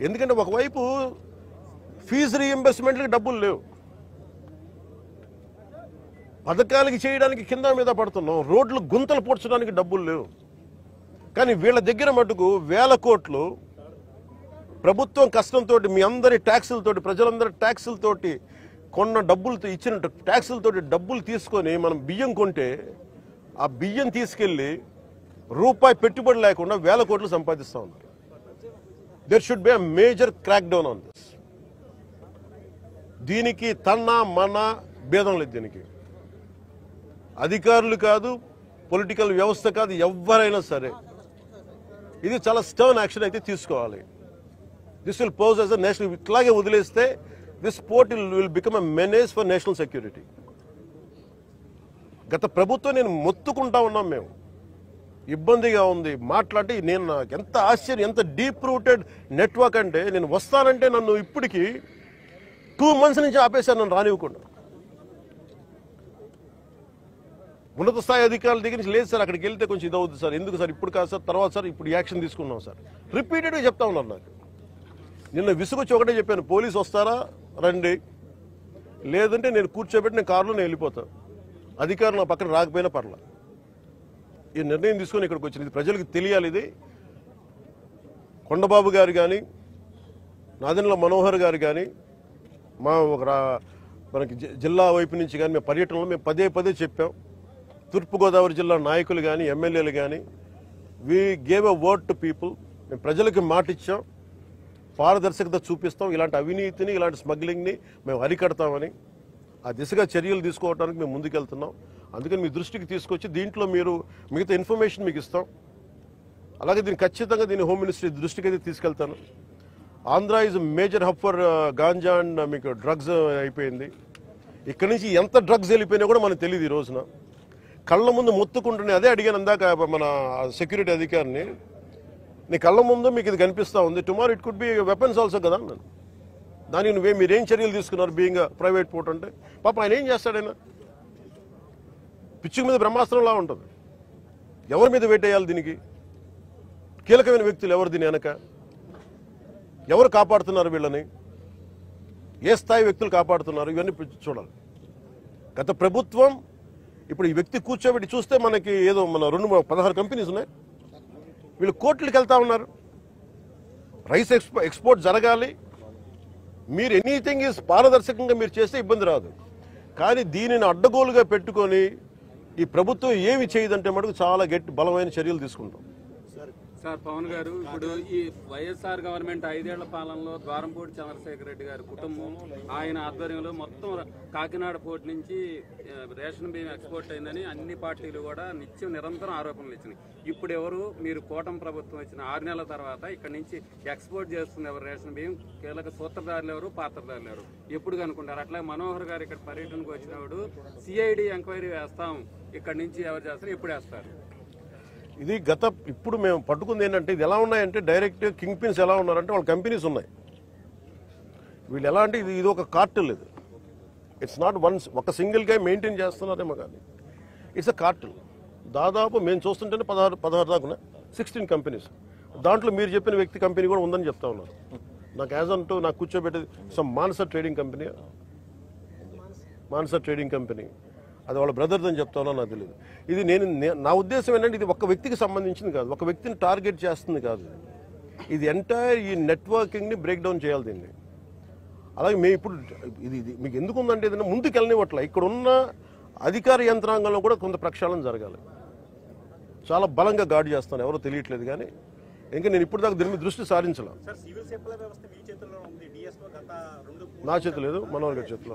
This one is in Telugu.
ఎందుకంటే ఒకవైపు ఫీజు రీఎంబర్స్మెంట్లకి డబ్బులు లేవు, పథకాలకి చేయడానికి కింద మీద పడుతున్నాం, రోడ్లు గుంతలు పూడ్చడానికి డబ్బులు లేవు. కానీ వీళ్ళ దగ్గర మటుకు వేల కోట్లు ప్రభుత్వం కష్టంతో మీ అందరి ట్యాక్సులతోటి, ప్రజలందరి ట్యాక్సులతోటి కొన్న డబ్బులతో ఇచ్చిన ట్యాక్సులతోటి డబ్బులు తీసుకొని మనం బియ్యం కొంటే ఆ బియ్యం తీసుకెళ్లి రూపాయి పెట్టుబడి లేకుండా వేల కోట్లు సంపాదిస్తూ ఉన్నారు. There should be a major crackdown on this. దీనికి తన్న మన భేదం లేదు. దీనికి అధికారులు కాదు, పొలిటికల్ వ్యవస్థ కాదు, ఎవరైనా సరే ఇది చాలా స్టర్న్ యాక్షన్ అయితే తీసుకోవాలి. This will pose as a national. ఇట్లాగే వదిలేస్తే this port will become a menace for national security. గత ప్రభుత్వం నేను మొత్తుకుంటా ఉన్నాం, మేము ఇబ్బందిగా ఉంది మాట్లాడి. నేను నాకు ఎంత ఆశ్చర్యం, ఎంత డీప్ రూటెడ్ నెట్వర్క్ అంటే, నేను వస్తానంటే నన్ను ఇప్పటికీ 2 months నుంచి ఆపేశాను, నన్ను రానివ్వకుండా. ఉన్నత స్థాయి అధికారుల దగ్గర నుంచి లేదు సార్, అక్కడికి వెళ్తే కొంచెం ఇది అవుతుంది సార్, ఎందుకు సార్ ఇప్పుడు కాదు సార్, తర్వాత సార్, ఇప్పుడు యాక్షన్ తీసుకున్నాం సార్, రిపీటెడ్గా చెప్తా ఉన్నారు. నాకు నిన్న విసుగొచ్చి ఒకటే చెప్పాను, పోలీసు వస్తారా రండి, లేదంటే నేను కూర్చోబెట్టి నేను కారులో నేను వెళ్ళిపోతాను, అధికారులు నా పక్కన రాకపోయినా పర్లా. ఈ నిర్ణయం తీసుకొని ఇక్కడికి వచ్చింది. ఇది ప్రజలకు తెలియాలి. ఇది కొండబాబు గారు కానీ, నాదెండ్ల మనోహర్ గారు కానీ, మా మనకి జిల్లా వైపు నుంచి కానీ మేము పర్యటనలో మేము పదే చెప్పాం. తూర్పుగోదావరి జిల్లా నాయకులు కానీ, ఎమ్మెల్యేలు కానీ, we gave a word to people. మేము ప్రజలకు మాట ఇచ్చాం, పారదర్శకత చూపిస్తాం, ఇలాంటి అవినీతిని, ఇలాంటి స్మగ్లింగ్ని మేము అరికడతామని. ఆ దిశగా చర్యలు తీసుకోవడానికి మేము ముందుకెళ్తున్నాం. అందుకని మీ దృష్టికి తీసుకొచ్చి దీంట్లో మీరు మిగతా ఇన్ఫర్మేషన్ మీకు ఇస్తాం. అలాగే దీన్ని ఖచ్చితంగా హోమ్ మినిస్ట్రీ దృష్టికి అయితే తీసుకెళ్తాను. Andhra is major hub for ganja and మీకు డ్రగ్స్ అయిపోయింది. ఇక్కడి నుంచి ఎంత డ్రగ్స్ వెళ్ళిపోయినా కూడా మనకు తెలియదు. ఈ రోజున కళ్ళ ముందు మొత్తుకుంటున్నాయి. అదే అడిగాను అందాక మన సెక్యూరిటీ అధికారిని, నీ కళ్ళ ముందు మీకు ఇది కనిపిస్తూ ఉంది, tomorrow it could be weapons also కదా అన్నాను. దానికి మీరేం చర్యలు తీసుకున్నారు బీయింగ్ ప్రైవేట్ పోర్ట్ అంటే? పాప ఆయన ఏం చేస్తాడైనా, పిచ్చుకు మీద బ్రహ్మాస్త్రంలా ఉంటుంది. ఎవరి మీద వేటేయాలి? దీనికి కీలకమైన వ్యక్తులు ఎవరు? దీని వెనక ఎవరు కాపాడుతున్నారు వీళ్ళని? ఏ స్థాయి వ్యక్తులు కాపాడుతున్నారు? ఇవన్నీ చూడాలి. గత ప్రభుత్వం ఇప్పుడు ఈ వ్యక్తి కూర్చోబెట్టి చూస్తే మనకి ఏదో మన 16 కంపెనీస్ ఉన్నాయి, వీళ్ళు కోర్టులకు వెళ్తా ఉన్నారు. రైస్ ఎక్స్పోర్ట్ జరగాలి, మీరు ఎనీథింగ్ ఈజ్ పారదర్శకంగా మీరు చేస్తే ఇబ్బంది రాదు. కానీ దీనిని అడ్డగోలుగా పెట్టుకొని ఈ ప్రభుత్వం ఏమి చేయదంటే మటుకు చాలా బలమైన చర్యలు తీసుకుంటాం. సార్ పవన్ గారు, ఇప్పుడు ఈ వైఎస్ఆర్ గవర్నమెంట్ 5 ఏళ్ల పాలనలో ద్వారంపూడి చంద్రశేఖర్ రెడ్డి గారి కుటుంబం, ఆయన ఆధ్వర్యంలో మొత్తం కాకినాడ పోర్ట్ నుంచి రేషన్ బియ్యం ఎక్స్పోర్ట్ అయిందని అన్ని పార్టీలు కూడా నిరంతరం ఆరోపణలు ఇచ్చినాయి. ఇప్పుడు ఎవరు, మీరు కూటమి ప్రభుత్వం వచ్చిన 6 నెలల తర్వాత ఇక్కడ నుంచి ఎక్స్పోర్ట్ చేస్తుంది ఎవరు? రేషన్ బియ్యం కీలక సూత్రధారులు ఎవరు, పాత్రధారులు ఎవరు? ఎప్పుడు కనుక్కుంటారు? అట్లా మనోహర్ గారు ఇక్కడ పర్యటనకు వచ్చినప్పుడు సిఐడి ఎంక్వైరీ వేస్తాం, ఇక్కడ నుంచి ఎవరు చేస్తారు, ఎప్పుడు వేస్తారు? ఇది ఇప్పుడు మేము పట్టుకుంది ఏంటంటే, ఇది ఎలా ఉన్నాయంటే డైరెక్ట్ కింగ్ పిన్స్ ఎలా ఉన్నారంటే వాళ్ళ కంపెనీస్ ఉన్నాయి. వీళ్ళు ఎలా అంటే ఇది ఒక కార్టెల్. ఇది ఇట్స్ నాట్ ఒక సింగిల్ గా మెయింటైన్ చేస్తున్నారేమో కానీ ఇట్స్ అ కార్టెల్. దాదాపు మేము చూస్తుంటేనే 16 దాకా 16 కంపెనీస్. దాంట్లో మీరు చెప్పిన వ్యక్తి కంపెనీ కూడా ఉందని చెప్తా ఉన్నారు. నాకు యాజ్ అంటూ నాకు కూర్చోబెట్టేది మానస ట్రేడింగ్ కంపెనీ, అది వాళ్ళ బ్రదర్స్ అని చెప్తానో నాకు తెలియదు. ఇది నా ఉద్దేశం ఏంటంటే, ఇది ఒక వ్యక్తికి సంబంధించింది కాదు, ఒక వ్యక్తిని టార్గెట్ చేస్తుంది కాదు. ఇది ఎంటైర్ ఈ నెట్వర్కింగ్ని బ్రేక్ డౌన్ చేయాలి దీన్ని. అలాగే మేము ఇప్పుడు ఇది మీకు ఎందుకు ఉందంటే, ఏదైనా ముందుకు వెళ్ళనివ్వట్ల. ఇక్కడ ఉన్న అధికార యంత్రాంగంలో కూడా కొంత ప్రక్షాళన జరగాలి. చాలా బలంగా గార్డు చేస్తాను, ఎవరో తెలియట్లేదు. కానీ ఇంకా నేను ఇప్పుడు దాకా దీని మీద దృష్టి సారించలేదు. నా చేతిలో లేదు, మనోహర్ గారి చేతిలో.